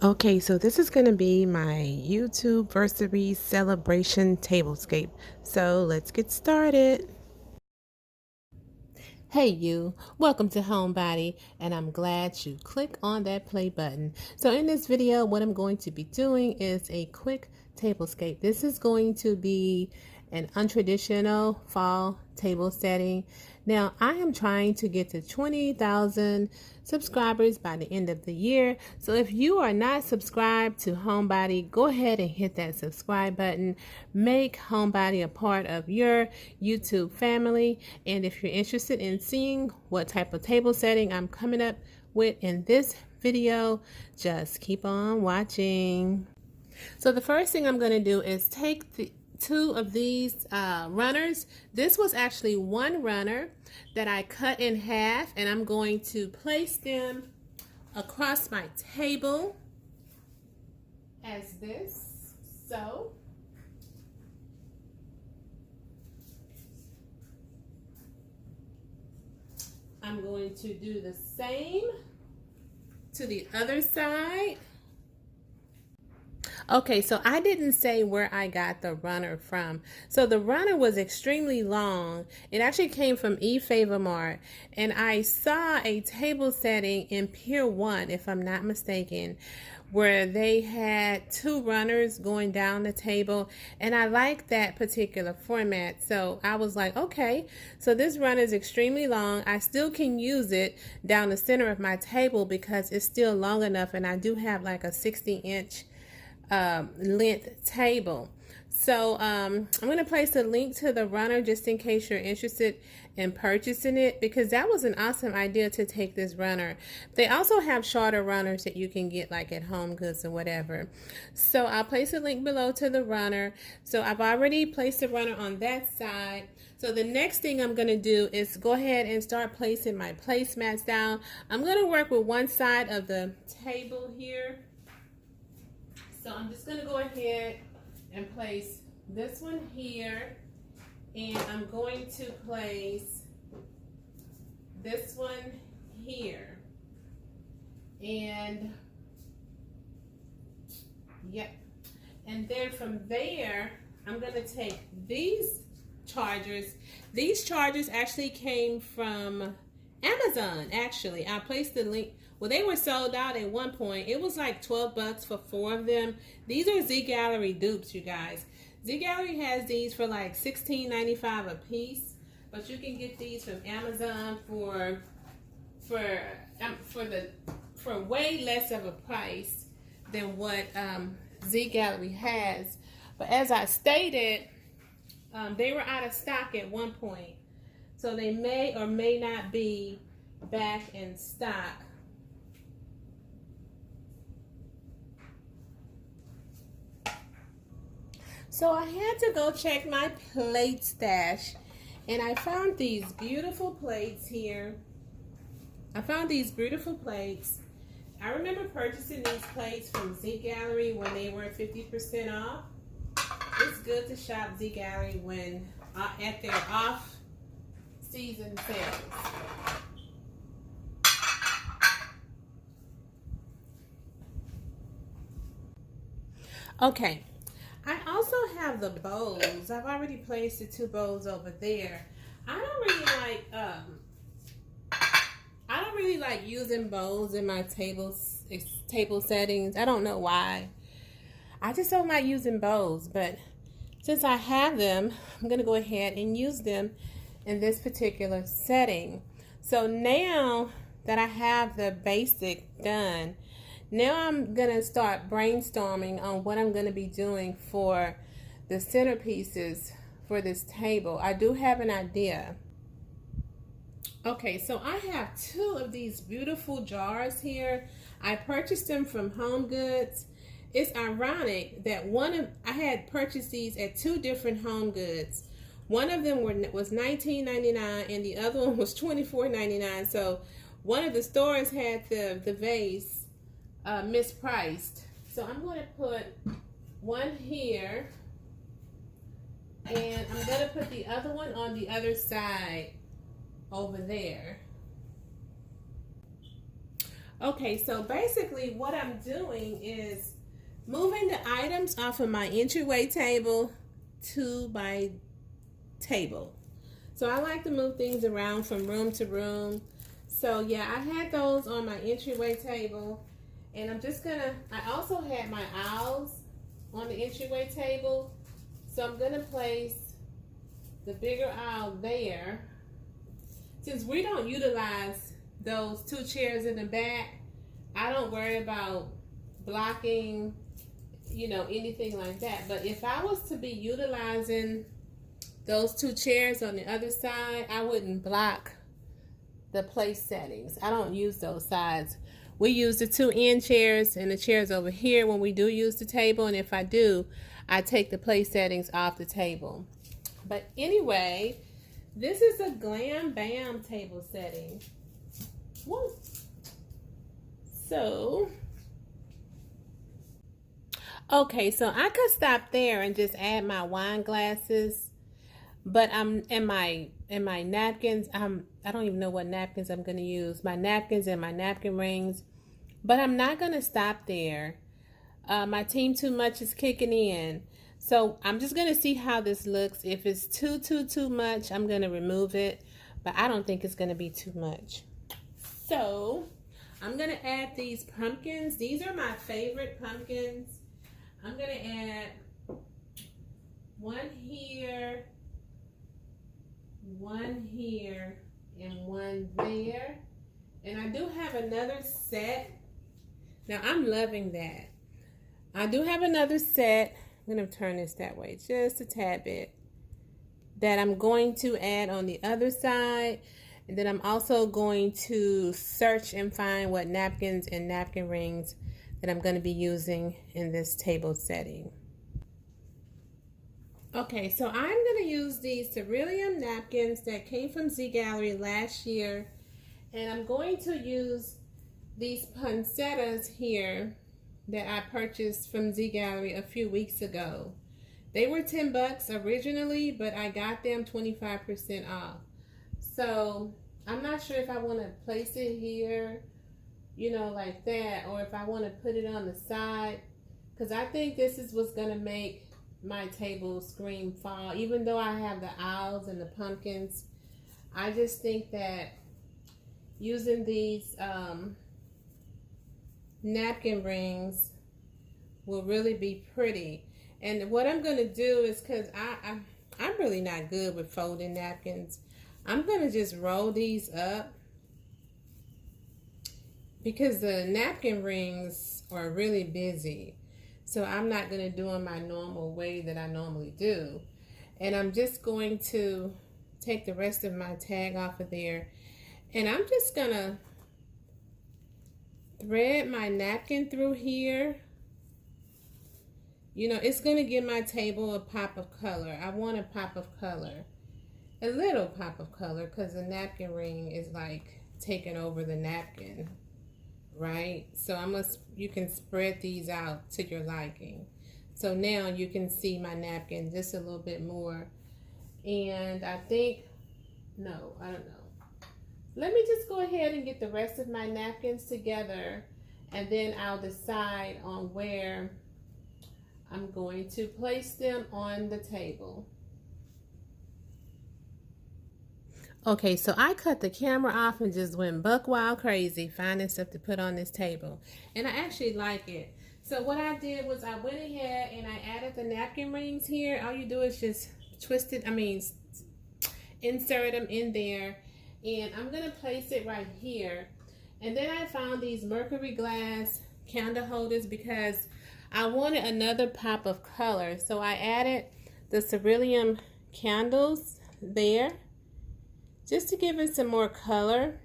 Okay, so this is going to be my Youtube-Versary celebration tablescape. So let's get started. Hey you, welcome to Homebody, and I'm glad you click on that play button. So in this video, what I'm going to be doing is a quick tablescape. This is going to be an untraditional fall table setting. Now I am trying to get to 20,000 subscribers by the end of the year. So if you are not subscribed to Homebody, go ahead and hit that subscribe button. Make Homebody a part of your YouTube family. And if you're interested in seeing what type of table setting I'm coming up with in this video, just keep on watching. So the first thing I'm going to do is take the two of these runners. This was actually one runner that I cut in half, and I'm going to place them across my table as this. So I'm going to do the same to the other side. Okay, so I didn't say where I got the runner from. So the runner was extremely long. It actually came from eFavormart, and I saw a table setting in Pier 1, if I'm not mistaken, where they had two runners going down the table, and I like that particular format. So I was like, okay, so this runner is extremely long. I still can use it down the center of my table because it's still long enough, and I do have like a 60-inch length table. So I'm going to place a link to the runner just in case you're interested in purchasing it, because that was an awesome idea to take this runner. They also have shorter runners that you can get like at Home Goods or whatever. So I'll place a link below to the runner. So I've already placed the runner on that side. So the next thing I'm going to do is go ahead and start placing my placemats down. I'm going to work with one side of the table here. So I'm just going to go ahead and place this one here, and I'm going to place this one here, and yep, and then from there I'm going to take these chargers. These chargers actually came from Amazon. Actually, I placed the link. Well, they were sold out at one point. It was like 12 bucks for 4 of them. These are Z Gallery dupes, you guys. Z Gallery has these for like $16.95 a piece, but you can get these from Amazon for way less of a price than what Z Gallery has. But as I stated, they were out of stock at one point, so they may or may not be back in stock. So I had to go check my plate stash, and I found these beautiful plates here. I found these beautiful plates. I remember purchasing these plates from Z Gallery when they were 50% off. It's good to shop Z Gallery when at their off-season sales. Okay. I also have the bowls. I've already placed the 2 bowls over there. I don't really like using bowls in my table settings. I don't know why. I just don't like using bowls, but since I have them, I'm going to go ahead and use them in this particular setting. So now that I have the basic done, now I'm going to start brainstorming on what I'm going to be doing for the centerpieces for this table. I do have an idea. Okay, so I have 2 of these beautiful jars here. I purchased them from Home Goods. It's ironic that I had purchased these at 2 different Home Goods. One of them was $19.99 and the other one was $24.99. So one of the stores had the vase mispriced. So I'm going to put one here, and I'm going to put the other one on the other side over there. Okay, so basically what I'm doing is moving the items off of my entryway table to my table. So I like to move things around from room to room. So yeah, I had those on my entryway table, and I'm just gonna, I also had my owls on the entryway table. So I'm gonna place the bigger owl there. Since we don't utilize those two chairs in the back, I don't worry about blocking, you know, anything like that. But if I was to be utilizing those two chairs on the other side, I wouldn't block the place settings. I don't use those sides. We use the two end chairs and the chairs over here when we do use the table. And if I do, I take the place settings off the table. But anyway, this is a Glam Bam table setting. Woo. So, okay, so I could stop there and just add my wine glasses, but I'm in my napkins. I don't even know what napkins I'm gonna use. My napkins and my napkin rings, but I'm not gonna stop there. My Team Too Much is kicking in. So I'm just going to see how this looks. If it's too much, I'm going to remove it. But I don't think it's going to be too much. So I'm going to add these pumpkins. These are my favorite pumpkins. I'm going to add one here, and one there. And I do have another set. Now I'm loving that. I do have another set. I'm going to turn this that way just a tad bit, that I'm going to add on the other side. And then I'm also going to search and find what napkins and napkin rings that I'm going to be using in this table setting. Okay, so I'm going to use these Cerulean napkins that came from Z Gallery last year. And I'm going to use these poinsettias here that I purchased from Z Gallery a few weeks ago. They were $10 originally, but I got them 25% off. So I'm not sure if I want to place it here, you know, like that, or if I want to put it on the side, because I think this is what's going to make my table scream fall. Even though I have the owls and the pumpkins, I just think that using these napkin rings will really be pretty. And what I'm going to do is, because I'm really not good with folding napkins, I'm going to just roll these up, because the napkin rings are really busy. So I'm not going to do them my normal way that I normally do. And I'm just going to take the rest of my tag off of there, and I'm just going to thread my napkin through here. You know, it's going to give my table a pop of color. I want a pop of color, a little pop of color, because the napkin ring is like taking over the napkin, right? So you can spread these out to your liking. So now you can see my napkin just a little bit more. And I think, no, I don't know. Let me just go ahead and get the rest of my napkins together, and then I'll decide on where I'm going to place them on the table. Okay, so I cut the camera off and just went buck wild crazy finding stuff to put on this table. And I actually like it. So what I did was I went ahead and I added the napkin rings here. All you do is just insert them in there. And I'm going to place it right here. And then I found these mercury glass candle holders because I wanted another pop of color. So I added the cerulean candles there, just to give it some more color.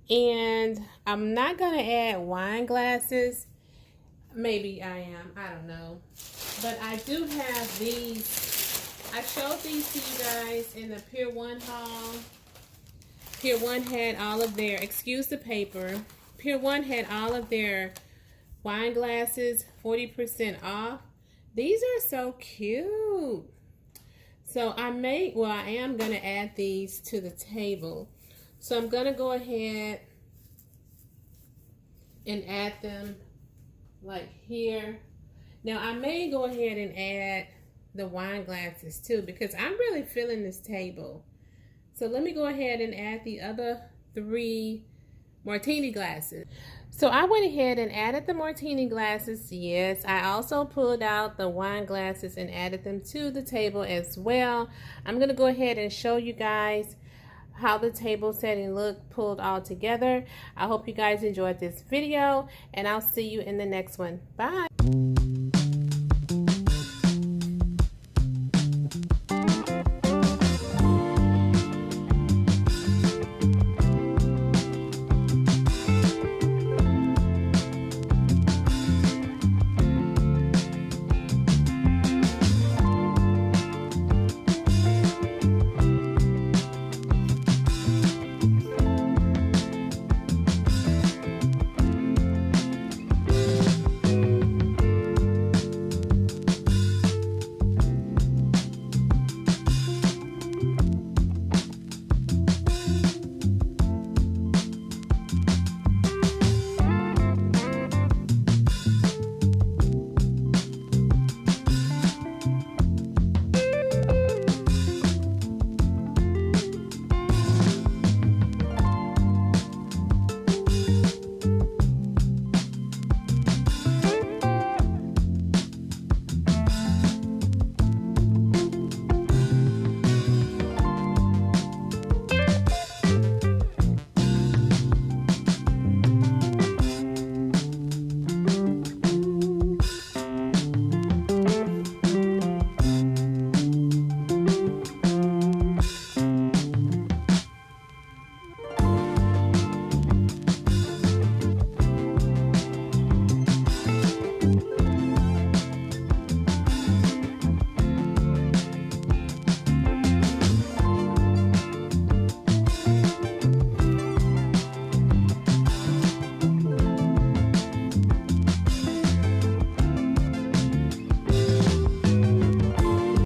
And I'm not going to add wine glasses. Maybe I am. I don't know. But I do have these. I showed these to you guys in the Pier 1 haul. Pier 1 had all of their, excuse the paper, Pier 1 had all of their wine glasses 40% off. These are so cute. So I am going to add these to the table. So I'm going to go ahead and add them like here. Now I may go ahead and add the wine glasses too, because I'm really feeling this table. So let me go ahead and add the other 3 martini glasses. So I went ahead and added the martini glasses. Yes, I also pulled out the wine glasses and added them to the table as well. I'm going to go ahead and show you guys how the table setting looked pulled all together. I hope you guys enjoyed this video, and I'll see you in the next one. Bye.